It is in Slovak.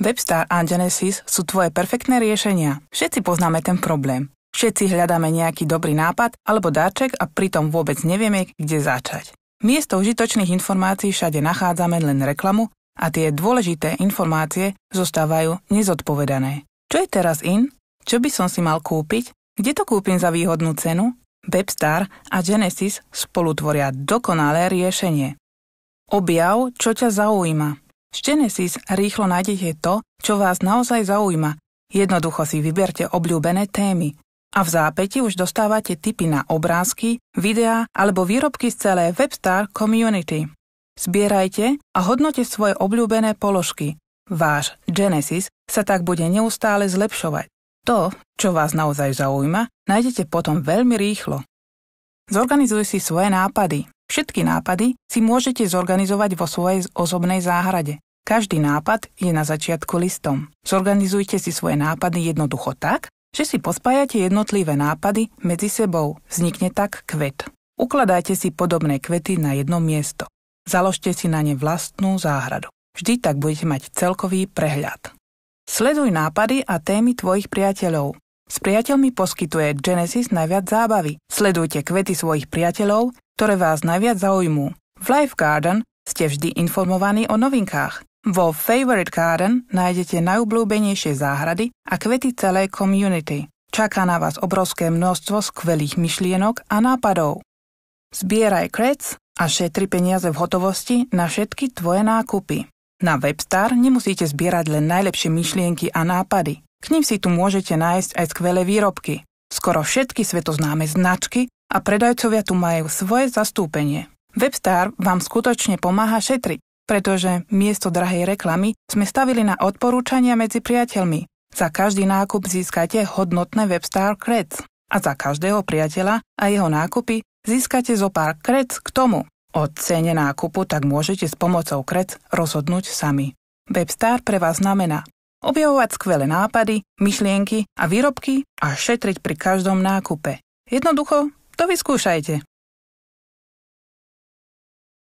Webstar a Genesis sú tvoje perfektné riešenia. Všetci poznáme ten problém. Všetci hľadáme nejaký dobrý nápad alebo dáček a pritom vôbec nevieme, kde začať. Miesto užitočných informácií všade nachádzame len reklamu a tie dôležité informácie zostávajú nezodpovedané. Čo je teraz in? Čo by som si mal kúpiť? Kde to kúpim za výhodnú cenu? Webstar a Genesis spolu tvoria dokonalé riešenie. Objav, čo ťa zaujíma. Z Genesis rýchlo nájdete to, čo vás naozaj zaujíma. Jednoducho si vyberte obľúbené témy. A v zápäti už dostávate tipy na obrázky, videá alebo výrobky z celé Webstar community. Zbierajte a hodnote svoje obľúbené položky. Váš Genesis sa tak bude neustále zlepšovať. To, čo vás naozaj zaujíma, nájdete potom veľmi rýchlo. Zorganizuj si svoje nápady. Všetky nápady si môžete zorganizovať vo svojej osobnej záhrade. Každý nápad je na začiatku listom. Zorganizujte si svoje nápady jednoducho tak, že si pospájate jednotlivé nápady medzi sebou. Vznikne tak kvet. Ukladajte si podobné kvety na jedno miesto. Založte si na ne vlastnú záhradu. Vždy tak budete mať celkový prehľad. Sleduj nápady a témy tvojich priateľov. S priateľmi poskytuje Genesis najviac zábavy. Sledujte kvety svojich priateľov, ktoré vás najviac zaujmú. V Life Garden ste vždy informovaní o novinkách. Vo Favorite Garden nájdete najobľúbenejšie záhrady a kvety celej community. Čaká na vás obrovské množstvo skvelých myšlienok a nápadov. Zbieraj krec a šetri peniaze v hotovosti na všetky tvoje nákupy. Na Webstar nemusíte zbierať len najlepšie myšlienky a nápady. K nim si tu môžete nájsť aj skvelé výrobky. Skoro všetky svetoznáme značky a predajcovia tu majú svoje zastúpenie. Webstar vám skutočne pomáha šetriť, pretože miesto drahej reklamy sme stavili na odporúčania medzi priateľmi. Za každý nákup získate hodnotné Webstar Creds a za každého priateľa a jeho nákupy získate zo pár Creds k tomu. O cene nákupu tak môžete s pomocou Creds rozhodnúť sami. Webstar pre vás znamená objavovať skvelé nápady, myšlienky a výrobky a šetriť pri každom nákupe. Jednoducho to vyskúšajte.